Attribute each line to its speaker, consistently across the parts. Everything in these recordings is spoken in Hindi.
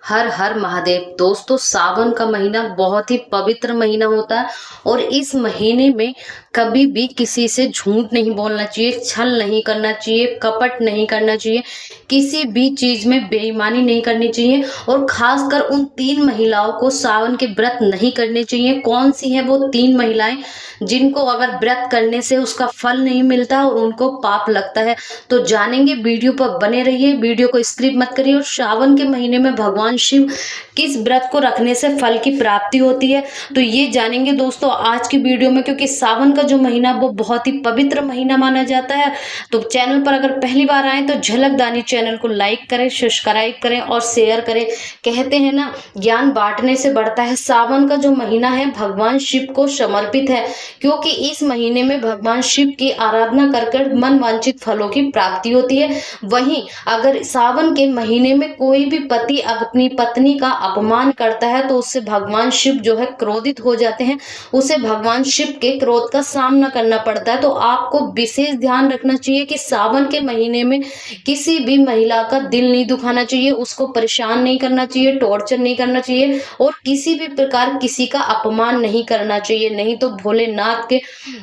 Speaker 1: हर हर महादेव। दोस्तों, सावन का महीना बहुत ही पवित्र महीना होता है और इस महीने में कभी भी किसी से झूठ नहीं बोलना चाहिए, छल नहीं करना चाहिए, कपट नहीं करना चाहिए, किसी भी चीज में बेईमानी नहीं करनी चाहिए। और खासकर उन 3 महिलाओं को सावन के व्रत नहीं करने चाहिए। कौन सी हैं वो 3 महिलाएं जिनको अगर व्रत करने से उसका फल नहीं मिलता और उनको पाप लगता है? तो जानेंगे, वीडियो पर बने रहिए, वीडियो को स्किप मत करिए। और सावन के महीने में भगवान शिव किस व्रत को रखने से फल की प्राप्ति होती है, तो ये जानेंगे दोस्तों आज की वीडियो में। क्योंकि सावन का जो महीना वो बहुत ही पवित्र महीना माना जाता है। तो चैनल पर अगर पहली बार आए तो झलकदानी चैनल को लाइक करें, सब्सक्राइब करें और शेयर करें। कहते हैं ना, ज्ञान बांटने से बढ़ता है। सावन का जो महीना है भगवान शिव को समर्पित है, क्योंकि इस महीने में भगवान शिव की आराधना कर मन वांछित फलों की प्राप्ति होती है। वहीं अगर सावन के महीने में कोई भी पति अपनी पत्नी का अपमान करता है तो उससे भगवान शिव जो है क्रोधित हो जाते हैं, उसे भगवान शिव के क्रोध का सामना करना पड़ता है। तो आपको विशेष ध्यान रखना चाहिए कि सावन के महीने में किसी भी महिला का दिल नहीं दुखाना चाहिए, उसको परेशान नहीं करना चाहिए, टॉर्चर नहीं करना चाहिए और किसी भी प्रकार किसी का अपमान नहीं करना चाहिए। नहीं तो भोलेनाथ के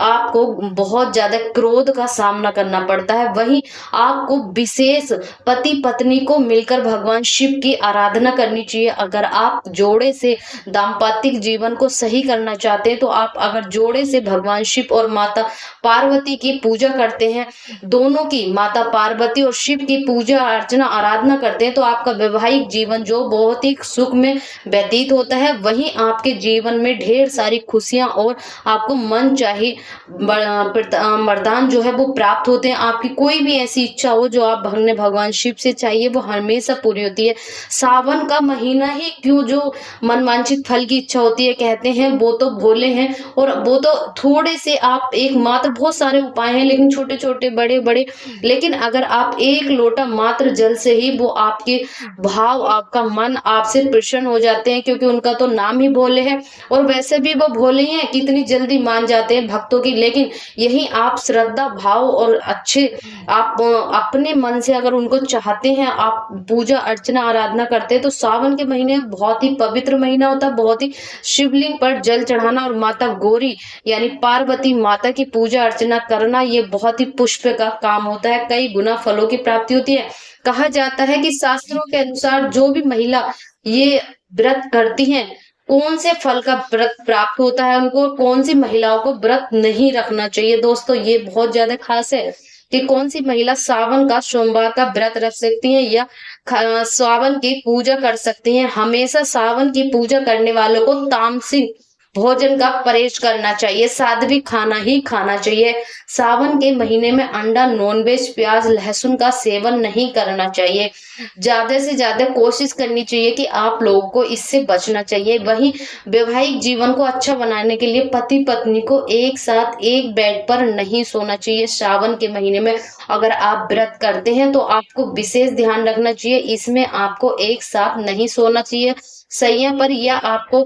Speaker 1: आपको बहुत ज्यादा क्रोध का सामना करना पड़ता है। वहीं आपको विशेष पति पत्नी को मिलकर भगवान शिव की आराधना करनी चाहिए। अगर आप जोड़े से दाम्पत्य जीवन को सही करना चाहते हैं तो आप अगर जोड़े से भगवान शिव और माता पार्वती की पूजा करते हैं, दोनों की माता पार्वती और शिव की पूजा अर्चना आराधना करते हैं, तो आपका वैवाहिक जीवन जो बहुत ही सुख में व्यतीत होता है। वहीं आपके जीवन में ढेर सारी खुशियां और आपको मन चाहे वरदान जो है वो प्राप्त होते हैं। आपकी कोई भी ऐसी इच्छा हो जो आप भगवान शिव से चाहिए वो हमेशा पूरी होती है। सावन का महीना ही क्यों जो मनवांछित फल की इच्छा होती है, कहते हैं वो तो भोले हैं और वो तो थोड़े से आप एकमात्र, बहुत सारे उपाय हैं लेकिन छोटे छोटे बड़े बड़े, लेकिन अगर आप एक लोटा मात्र जल से ही वो आपके भाव आपका मन आपसे प्रसन्न हो जाते हैं, क्योंकि उनका तो नाम ही भोले है। और वैसे भी वो भोले ही हैं, कितनी जल्दी मान जाते हैं भक्तों की। लेकिन यही आप श्रद्धा भाव और अच्छे आप अपने मन से अगर उनको चाहते हैं, आप पूजा अर्चना आराधना करते हैं, तो सावन के महीने बहुत ही पवित्र महीना होता है। बहुत ही शिवलिंग पर जल चढ़ाना और माता गौरी यानी पार्वती माता की पूजा अर्चना करना, ये बहुत ही पुष्प का काम होता है। कई गुना फलों की प्राप्ति होती है। कहा जाता है कि शास्त्रों के अनुसार जो भी महिला ये व्रत करती हैं, कौन से फल का व्रत प्राप्त होता है उनको, कौन सी महिलाओं को व्रत नहीं रखना चाहिए। दोस्तों, ये बहुत ज्यादा खास है कि कौन सी महिला सावन का सोमवार का व्रत रख सकती है या सावन की पूजा कर सकती हैं। हमेशा सावन की पूजा करने वालों को तामसिक भोजन का परहेज करना चाहिए, सात्विक खाना ही खाना चाहिए। सावन के महीने में अंडा, नॉनवेज, प्याज, लहसुन का सेवन नहीं करना चाहिए। ज्यादा से ज्यादा कोशिश करनी चाहिए कि आप लोगों को इससे बचना चाहिए। वहीं वैवाहिक जीवन को अच्छा बनाने के लिए पति पत्नी को एक साथ एक बेड पर नहीं सोना चाहिए। सावन के महीने में अगर आप व्रत करते हैं तो आपको विशेष ध्यान रखना चाहिए, इसमें आपको एक साथ नहीं सोना चाहिए सैया पर, या आपको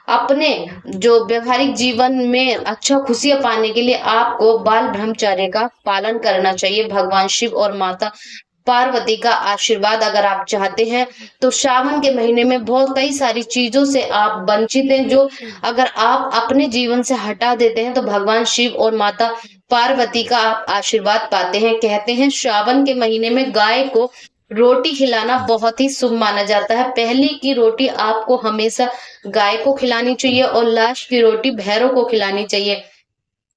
Speaker 1: अपने जो व्यवहारिक जीवन में अच्छा खुशियां पाने के लिए आपको बाल ब्रह्मचर्य का पालन करना चाहिए। भगवान शिव और माता पार्वती का आशीर्वाद अगर आप चाहते हैं तो सावन के महीने में बहुत कई सारी चीजों से आप वंचित हैं, जो अगर आप अपने जीवन से हटा देते हैं तो भगवान शिव और माता पार्वती का आप आशीर्वाद पाते हैं। कहते हैं सावन के महीने में गाय को रोटी खिलाना बहुत ही शुभ माना जाता है। पहली की रोटी आपको हमेशा गाय को खिलानी चाहिए और लास्ट की रोटी भैरव को खिलानी चाहिए।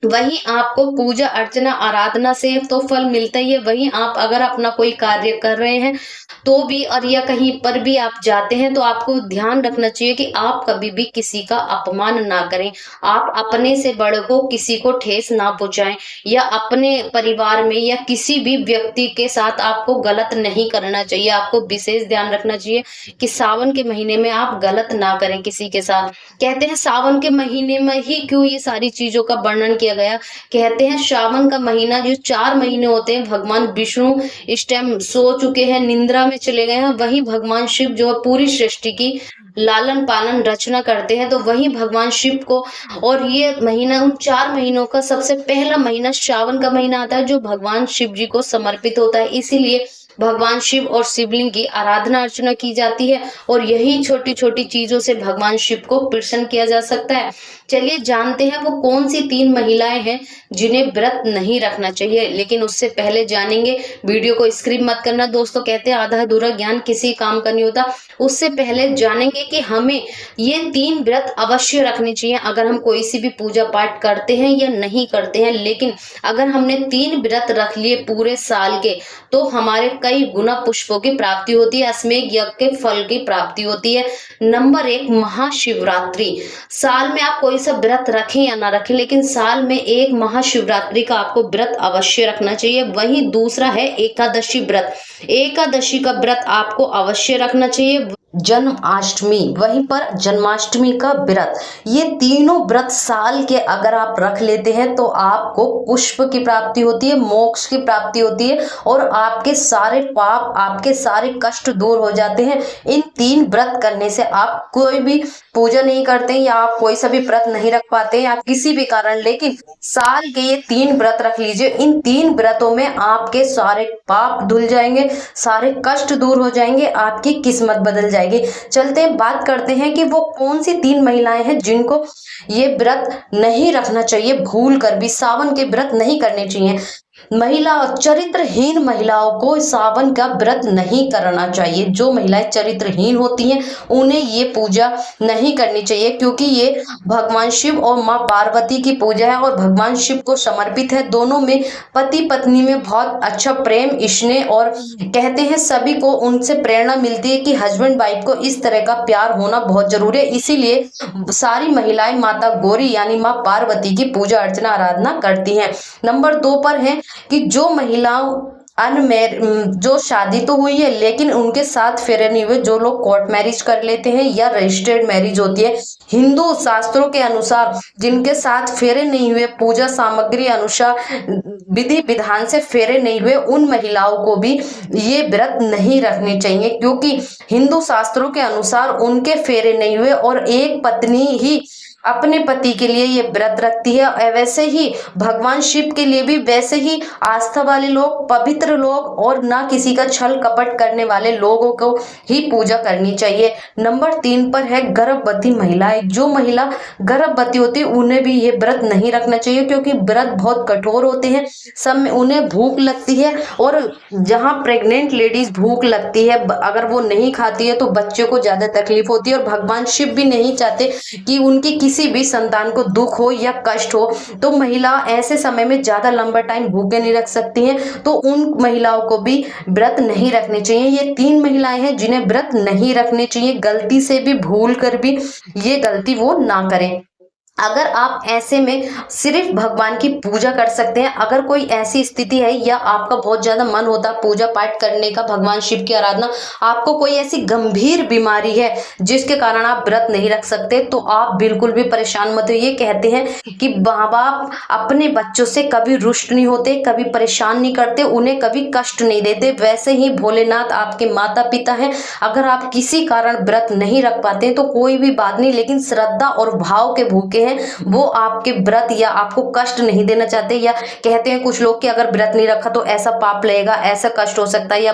Speaker 1: वहीं आपको पूजा अर्चना आराधना से तो फल मिलता ही है। वहीं आप अगर अपना कोई कार्य कर रहे हैं तो भी, और या कहीं पर भी आप जाते हैं, तो आपको ध्यान रखना चाहिए कि आप कभी भी किसी का अपमान ना करें। आप अपने से बड़े को किसी को ठेस ना पहुंचाएं, या अपने परिवार में या किसी भी व्यक्ति के साथ आपको गलत नहीं करना चाहिए। आपको विशेष ध्यान रखना चाहिए कि सावन के महीने में आप गलत ना करें किसी के साथ। कहते हैं सावन के महीने में ही क्यों ये सारी चीजों का वर्णन किया गया। कहते हैं सावन का महीना जो 4 महीने होते हैं, भगवान विष्णु इस टाइम सो चुके हैं, निंद्रा में चले गए हैं। वहीं भगवान शिव जो है पूरी सृष्टि की लालन पालन रचना करते हैं। तो वहीं भगवान शिव को, और ये महीना उन 4 महीनों का सबसे पहला महीना सावन का महीना आता है जो भगवान शिव जी को समर्पित होता है। इसीलिए भगवान शिव और शिवलिंग की आराधना अर्चना की जाती है और यही छोटी छोटी चीजों से भगवान शिव को प्रसन्न किया जा सकता है। चलिए जानते हैं वो कौन सी 3 महिलाएं हैं जिन्हें व्रत नहीं रखना चाहिए। लेकिन उससे पहले जानेंगे, वीडियो को स्किप मत करना दोस्तों, कहते हैं आधा अधूरा ज्ञान किसी काम का नहीं होता। उससे पहले जानेंगे कि हमें ये 3 व्रत अवश्य रखने चाहिए अगर हम कोई सी भी पूजा पाठ करते हैं या नहीं करते हैं। लेकिन अगर हमने 3 व्रत रख लिए पूरे साल के तो हमारे कई गुना पुष्पों की प्राप्ति होती है, अश्वमेध यज्ञ के फल की प्राप्ति होती है। नंबर 1, महाशिवरात्रि। साल में आप कोई सा व्रत रखें या ना रखें, लेकिन साल में एक महाशिवरात्रि का आपको व्रत अवश्य रखना चाहिए। वहीं दूसरा है एकादशी व्रत। एकादशी का व्रत आपको अवश्य रखना चाहिए। जन्माष्टमी, वहीं पर जन्माष्टमी का व्रत, ये तीनों व्रत साल के अगर आप रख लेते हैं तो आपको पुष्प की प्राप्ति होती है, मोक्ष की प्राप्ति होती है और आपके सारे पाप, आपके सारे कष्ट दूर हो जाते हैं। इन 3 व्रत करने से आप कोई भी पूजा नहीं करते या आप कोई सा भी व्रत नहीं रख पाते या किसी भी कारण, लेकिन साल के ये 3 व्रत रख लीजिए। इन 3 व्रतों में आपके सारे पाप धुल जाएंगे, सारे कष्ट दूर हो जाएंगे, आपकी किस्मत बदल जाएगी। चलते हैं, बात करते हैं कि वो कौन सी 3 महिलाएं हैं जिनको ये व्रत नहीं रखना चाहिए, भूल कर भी सावन के व्रत नहीं करने चाहिए। महिला, चरित्रहीन महिलाओं को सावन का व्रत नहीं करना चाहिए। जो महिलाएं चरित्रहीन होती हैं उन्हें ये पूजा नहीं करनी चाहिए, क्योंकि ये भगवान शिव और माँ पार्वती की पूजा है और भगवान शिव को समर्पित है। दोनों में पति पत्नी में बहुत अच्छा प्रेम, स्नेह और कहते हैं सभी को उनसे प्रेरणा मिलती है कि हस्बैंड वाइफ को इस तरह का प्यार होना बहुत जरूरी है। इसीलिए सारी महिलाएं माता गौरी यानी माँ पार्वती की पूजा अर्चना आराधना करती हैं। नंबर 2 पर है कि जो महिलाओं जो शादी तो हुई है लेकिन उनके साथ फेरे नहीं हुए, जो लोग कोर्ट मैरिज कर लेते हैं या रजिस्टर्ड मैरिज होती है, हिंदू शास्त्रों के अनुसार जिनके साथ फेरे नहीं हुए, पूजा सामग्री अनुसार विधि विधान से फेरे नहीं हुए, उन महिलाओं को भी ये व्रत नहीं रखने चाहिए, क्योंकि हिंदू शास्त्रों के अनुसार उनके फेरे नहीं हुए और एक पत्नी ही अपने पति के लिए ये व्रत रखती है। वैसे ही भगवान शिव के लिए भी वैसे ही आस्था वाले लोग, पवित्र लोग और ना किसी का छल कपट करने वाले लोगों को ही पूजा करनी चाहिए। नंबर 3 पर है गर्भवती महिलाएं। जो महिला गर्भवती होती है उन्हें भी ये व्रत नहीं रखना चाहिए, क्योंकि व्रत बहुत कठोर होते हैं। सब में उन्हें भूख लगती है और जहाँ प्रेग्नेंट लेडीज भूख लगती है, अगर वो नहीं खाती है तो बच्चे को ज्यादा तकलीफ होती है और भगवान शिव भी नहीं चाहते कि उनकी किसी भी संतान को दुख हो या कष्ट हो। तो महिला ऐसे समय में ज्यादा लंबा टाइम भूखे नहीं रख सकती हैं, तो उन महिलाओं को भी व्रत नहीं रखने चाहिए। ये 3 महिलाएं हैं जिन्हें व्रत नहीं रखने चाहिए। गलती से भी, भूल कर भी ये गलती वो ना करें। अगर आप ऐसे में सिर्फ भगवान की पूजा कर सकते हैं, अगर कोई ऐसी स्थिति है या आपका बहुत ज्यादा मन होता है पूजा पाठ करने का, भगवान शिव की आराधना, आपको कोई ऐसी गंभीर बीमारी है जिसके कारण आप व्रत नहीं रख सकते, तो आप बिल्कुल भी परेशान मत होइए। कहते हैं कि माँ बाप अपने बच्चों से कभी रुष्ट नहीं होते, कभी परेशान नहीं करते, उन्हें कभी कष्ट नहीं देते। वैसे ही भोलेनाथ आपके माता पिता हैं। अगर आप किसी कारण व्रत नहीं रख पाते तो कोई भी बात नहीं, लेकिन श्रद्धा और भाव के भूखे वो आपके व्रत या आपको कष्ट नहीं देना चाहते, या कहते हैं कुछ लोग कि अगर व्रत नहीं रखा तो ऐसा पाप लगेगा, ऐसा कष्ट हो सकता है, या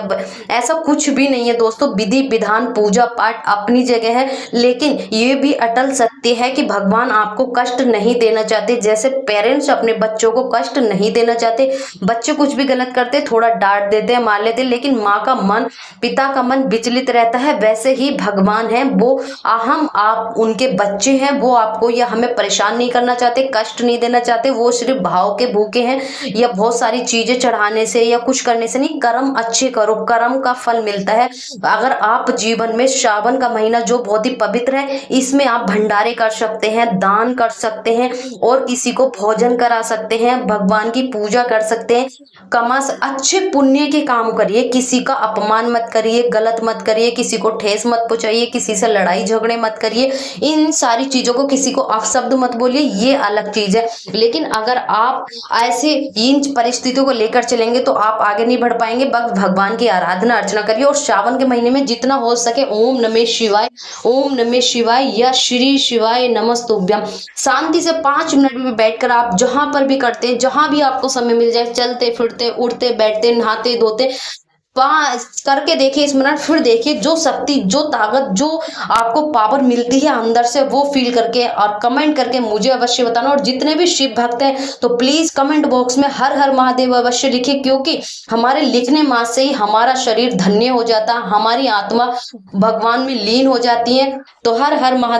Speaker 1: ऐसा कुछ भी नहीं है दोस्तों। विधि विधान पूजा पाठ अपनी जगह है, लेकिन ये भी अटल सत्य है कि भगवान आपको कष्ट नहीं देना चाहते। जैसे पेरेंट्स अपने बच्चों को कष्ट नहीं देना चाहते, बच्चे कुछ भी गलत करते थोड़ा डांट देते हैं, मार लेते, लेकिन माँ का मन, पिता का मन विचलित रहता है। वैसे ही भगवान है, वो हम आप उनके बच्चे हैं, वो आपको या हमें परेशान नहीं करना चाहते, कष्ट नहीं देना चाहते। वो सिर्फ भाव के भूखे हैं, या बहुत सारी चीजें चढ़ाने से या कुछ करने से नहीं। कर्म अच्छे करो, कर्म का फल मिलता है। अगर आप जीवन में श्रावण का महीना जो बहुत ही पवित्र है, इसमें आप भंडारे कर सकते हैं, दान कर सकते हैं और किसी को भोजन करा सकते हैं, भगवान की पूजा कर सकते हैं। अच्छे पुण्य के काम करिए, किसी का अपमान मत करिए, गलत मत करिए, किसी को ठेस मत पहुंचाइए, किसी से लड़ाई झगड़े मत करिए। इन सारी चीजों को, किसी को अपशब्द मत बोलिए, ये अलग चीज है। लेकिन अगर आप ऐसे इन परिस्थितियों को लेकर चलेंगे तो आप आगे नहीं बढ़ पाएंगे। बस भगवान की आराधना अर्चना करिए और श्रावण के महीने में जितना हो सके ओम नमः शिवाय, ओम नमः शिवाय या श्री शिवाय नमस्तुभ्यम शांति से 5 मिनट में बैठकर आप जहां पर भी करते हैं, जहां भी आपको समय मिल जाए, चलते फिरते, उठते बैठते, नहाते धोते, करके देखिए स्मरण, फिर देखिए जो शक्ति, जो ताकत, जो आपको पावर मिलती है अंदर से, वो फील करके और कमेंट करके मुझे अवश्य बताना। और जितने भी शिव भक्त हैं तो प्लीज कमेंट बॉक्स में हर हर महादेव अवश्य लिखिए, क्योंकि हमारे लिखने मात्र से ही हमारा शरीर धन्य हो जाता, हमारी आत्मा भगवान में लीन हो जाती है। तो हर हर महादेव।